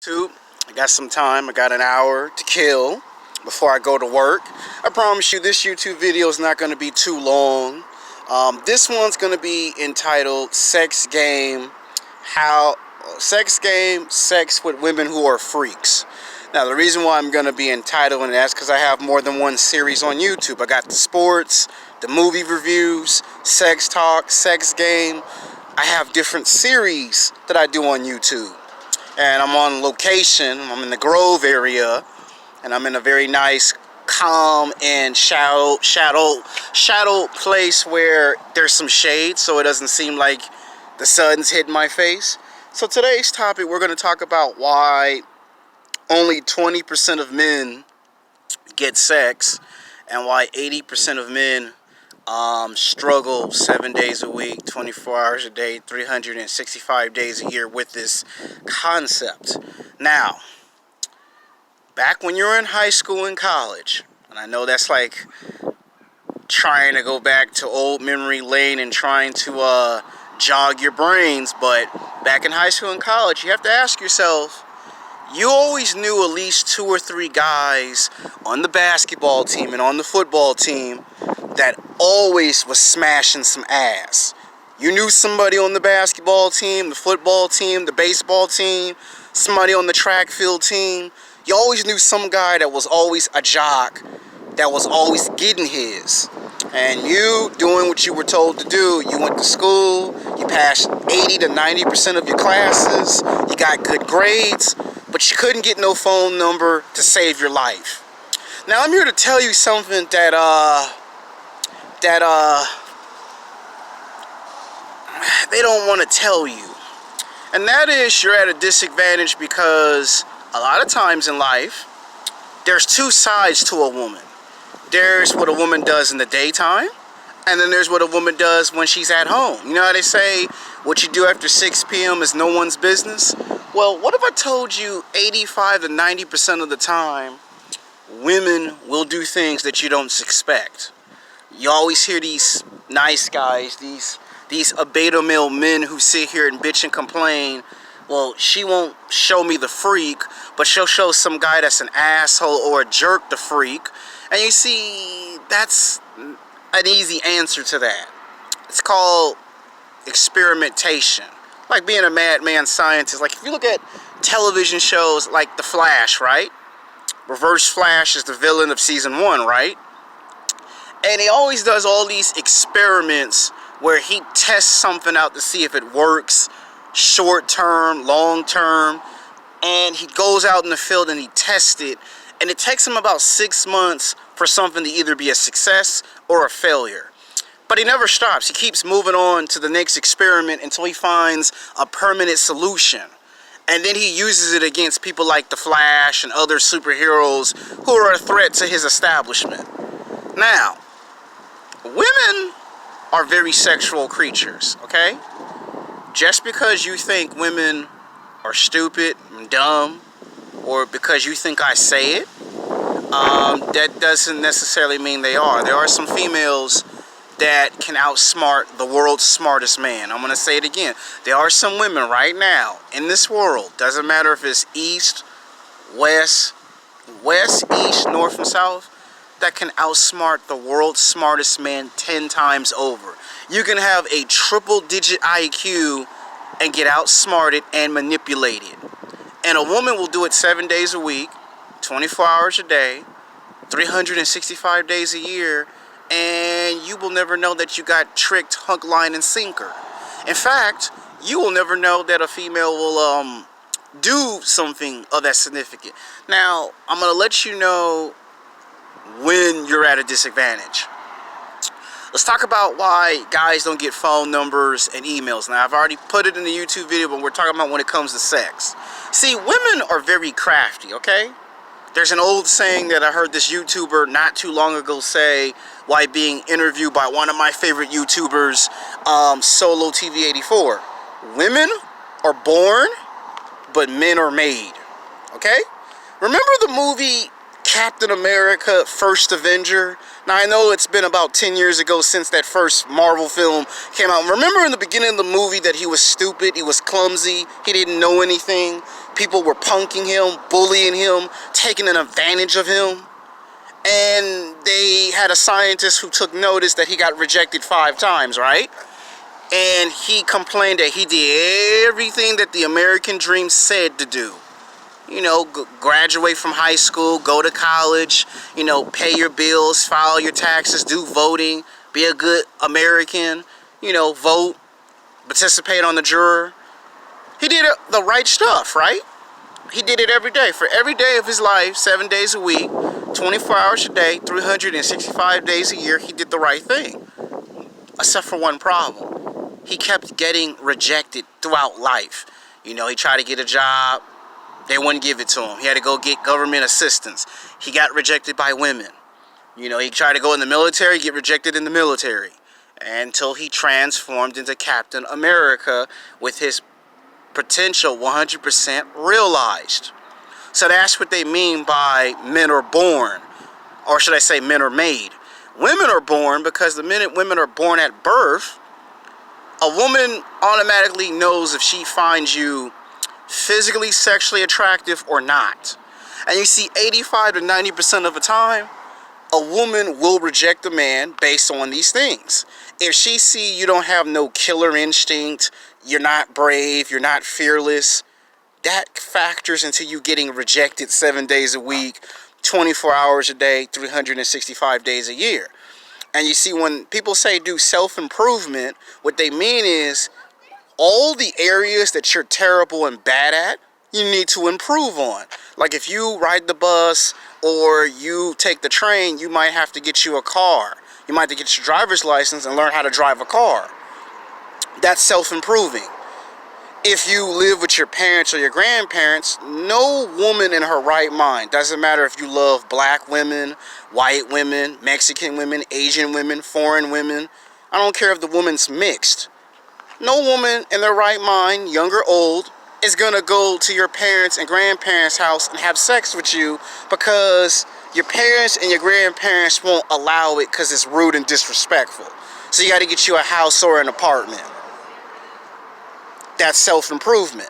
YouTube. I got some time. I got an hour to kill before I go to work. I promise you this YouTube video is not going to be too long. This one's going to be entitled Sex Game, Sex with Women Who Are Freaks. Now, the reason why I'm going to be entitling that is because I have more than one series on YouTube. I got the sports, the movie reviews, sex talk, sex game. I have different series that I do on YouTube. And I'm on location. I'm in the Grove area, and I'm in a very nice, calm and shadow place where there's some shade, so it doesn't seem like the sun's hitting my face. So today's topic, we're going to talk about why only 20% of men get sex, and why 80% of men struggle 7 days a week, 24 hours a day, 365 days a year with this concept. Now, back when you were in high school and college, and I know that's like trying to go back to old memory lane and trying to jog your brains, but back in high school and college, you have to ask yourself, you always knew at least 2 or 3 guys on the basketball team and on the football team that always was smashing some ass. You knew somebody on the basketball team, the football team, the baseball team, somebody on the track field team. You always knew some guy that was always a jock, that was always getting his. And you doing what you were told to do. You went to school, you passed 80 to 90% of your classes, you got good grades, but you couldn't get no phone number to save your life. Now I'm here to tell you something that they don't want to tell you. And that is, you're at a disadvantage because a lot of times in life, there's 2 sides to a woman. There's what a woman does in the daytime, and then there's what a woman does when she's at home. You know how they say, what you do after 6 p.m. is no one's business? Well, what if I told you 85 to 90% of the time, women will do things that you don't expect? You always hear these nice guys, these beta male men who sit here and bitch and complain, well, she won't show me the freak, but she'll show some guy that's an asshole or a jerk the freak. And you see, that's an easy answer to that. It's called experimentation. Like being a madman scientist. Like if you look at television shows like The Flash, right? Reverse Flash is the villain of season 1, right? And he always does all these experiments where he tests something out to see if it works, short term, long term, and he goes out in the field and he tests it, and it takes him about 6 months for something to either be a success or a failure. But he never stops. He keeps moving on to the next experiment until he finds a permanent solution. And then he uses it against people like the Flash and other superheroes who are a threat to his establishment. Now, women are very sexual creatures, okay? Just because you think women are stupid and dumb, or because you think I say it, that doesn't necessarily mean they are. There are some females that can outsmart the world's smartest man. I'm going to say it again. There are some women right now in this world, doesn't matter if it's east, west, east, north, and south, that can outsmart the world's smartest man 10 times over. You can have a triple-digit IQ and get outsmarted and manipulated. And a woman will do it 7 days a week, 24 hours a day, 365 days a year, and you will never know that you got tricked hook, line, and sinker. In fact, you will never know that a female will do something of that significant. Now, I'm going to let you know when you're at a disadvantage. Let's talk about why guys don't get phone numbers and emails. Now, I've already put it in the YouTube video, but we're talking about when it comes to sex. See, women are very crafty, okay? There's an old saying that I heard this YouTuber not too long ago say while being interviewed by one of my favorite YouTubers, Solo TV 84. Women are born, but men are made, okay? Remember the movie Captain America First Avenger? Now, I know it's been about 10 years ago since that first Marvel film came out. Remember in the beginning of the movie that he was stupid, he was clumsy, he didn't know anything? People were punking him, bullying him, taking an advantage of him. And they had a scientist who took notice that he got rejected 5 times, right? And he complained that he did everything that the American dream said to do. You know, graduate from high school, go to college, you know, pay your bills, file your taxes, do voting, be a good American, you know, vote, participate on the juror. He did the right stuff, right? He did it every day. For every day of his life, 7 days a week, 24 hours a day, 365 days a year, he did the right thing. Except for one problem. He kept getting rejected throughout life. You know, he tried to get a job. They wouldn't give it to him. He had to go get government assistance. He got rejected by women. You know, he tried to go in the military, get rejected in the military. Until he transformed into Captain America with his potential 100% realized. So that's what they mean by men are born. Or should I say men are made. Women are born because the minute women are born at birth, a woman automatically knows if she finds you physically, sexually attractive or not. And you see 85 to 90% of the time, a woman will reject a man based on these things. If she see you don't have no killer instinct, you're not brave, you're not fearless, that factors into you getting rejected 7 days a week, 24 hours a day, 365 days a year. And you see, when people say do self-improvement, what they mean is all the areas that you're terrible and bad at, you need to improve on. Like if you ride the bus or you take the train, you might have to get you a car. You might have to get your driver's license and learn how to drive a car. That's self-improving. If you live with your parents or your grandparents, no woman in her right mind, doesn't matter if you love black women, white women, Mexican women, Asian women, foreign women, I don't care if the woman's mixed. No woman in their right mind, young or old, is going to go to your parents' and grandparents' house and have sex with you because your parents and your grandparents won't allow it because it's rude and disrespectful. So you got to get you a house or an apartment. That's self-improvement.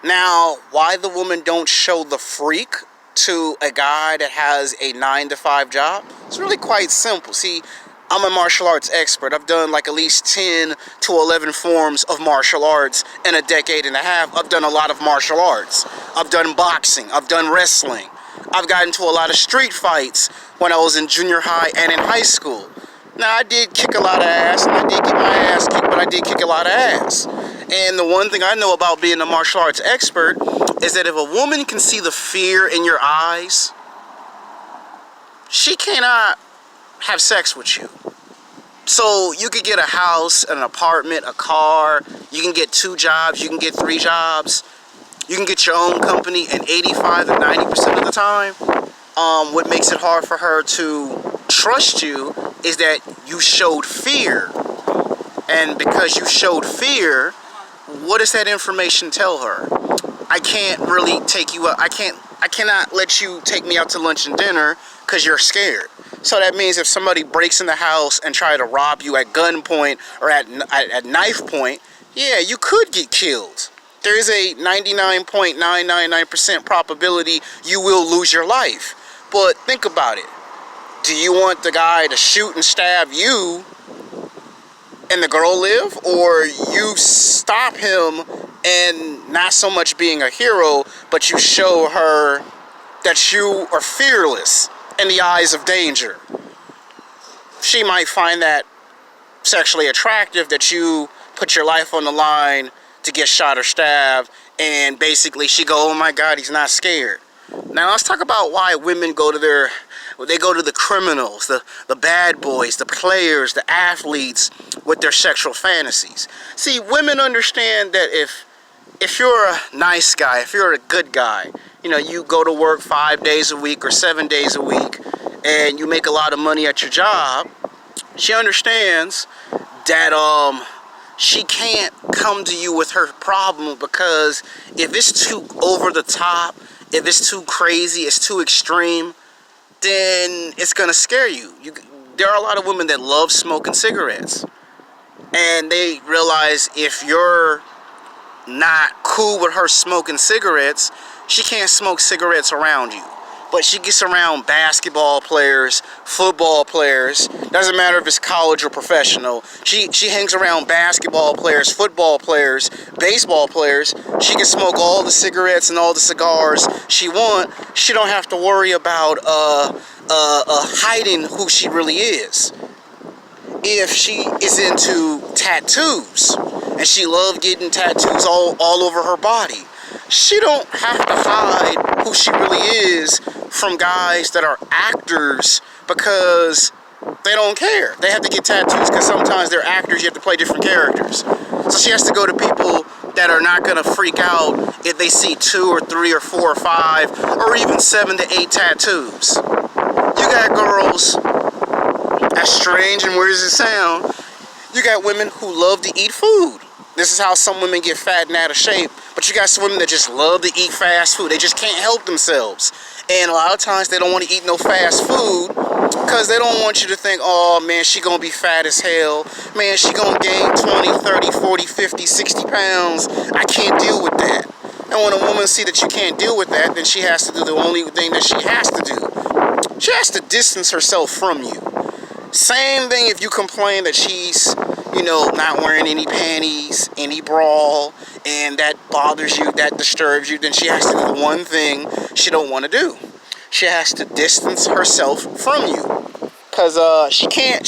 Now, why the woman don't show the freak to a guy that has a 9-to-5 job? It's really quite simple. See, I'm a martial arts expert. I've done like at least 10 to 11 forms of martial arts in a decade and a half. I've done a lot of martial arts. I've done boxing. I've done wrestling. I've gotten into a lot of street fights when I was in junior high and in high school. Now, I did kick a lot of ass, and I did get my ass kicked, but I did kick a lot of ass. And the one thing I know about being a martial arts expert is that if a woman can see the fear in your eyes, she cannot have sex with you. So you could get a house, an apartment, a car, you can get 2 jobs, you can get 3 jobs, you can get your own company, and 85 to 90% of the time, what makes it hard for her to trust you is that you showed fear. And because you showed fear, what does that information tell her? I can't really take you out. I cannot let you take me out to lunch and dinner because you're scared. So that means if somebody breaks in the house and try to rob you at gunpoint or at knife point, yeah, you could get killed. There is a 99.999% probability you will lose your life. But think about it. Do you want the guy to shoot and stab you and the girl live? Or you stop him and not so much being a hero, but you show her that you are fearless in the eyes of danger? She might find that sexually attractive, that you put your life on the line to get shot or stabbed, and basically she go, oh my God, he's not scared. Now let's talk about why women go to the criminals, the bad boys, the players, the athletes with their sexual fantasies. See, women understand that if you're a nice guy, if you're a good guy, you know, you go to work 5 days a week or 7 days a week, and you make a lot of money at your job, she understands that she can't come to you with her problem, because if it's too over the top, if it's too crazy, it's too extreme, then it's gonna scare you. There are a lot of women that love smoking cigarettes, and they realize if you're not cool with her smoking cigarettes, she can't smoke cigarettes around you. But she gets around basketball players, football players, doesn't matter if it's college or professional. She hangs around basketball players, football players, baseball players. She can smoke all the cigarettes and all the cigars she want. She don't have to worry about hiding who she really is. If she is into tattoos and she loves getting tattoos all over her body, she don't have to hide who she really is from guys that are actors because they don't care. They have to get tattoos because sometimes they're actors, you have to play different characters. So she has to go to people that are not going to freak out if they see 2 or 3 or 4 or 5 or even 7 to 8 tattoos. You got girls, as strange and weird as it sound, you got women who love to eat food. This is how some women get fat and out of shape. But you got some women that just love to eat fast food. They just can't help themselves. And a lot of times they don't want to eat no fast food because they don't want you to think, oh man, she gonna be fat as hell. Man, she gonna gain 20, 30, 40, 50, 60 pounds. I can't deal with that. And when a woman see that you can't deal with that, then she has to do the only thing that she has to do. She has to distance herself from you. Same thing if you complain that she's, not wearing any panties, any bra, and that bothers you, that disturbs you, then she has to do the one thing she don't want to do. She has to distance herself from you. Because she can't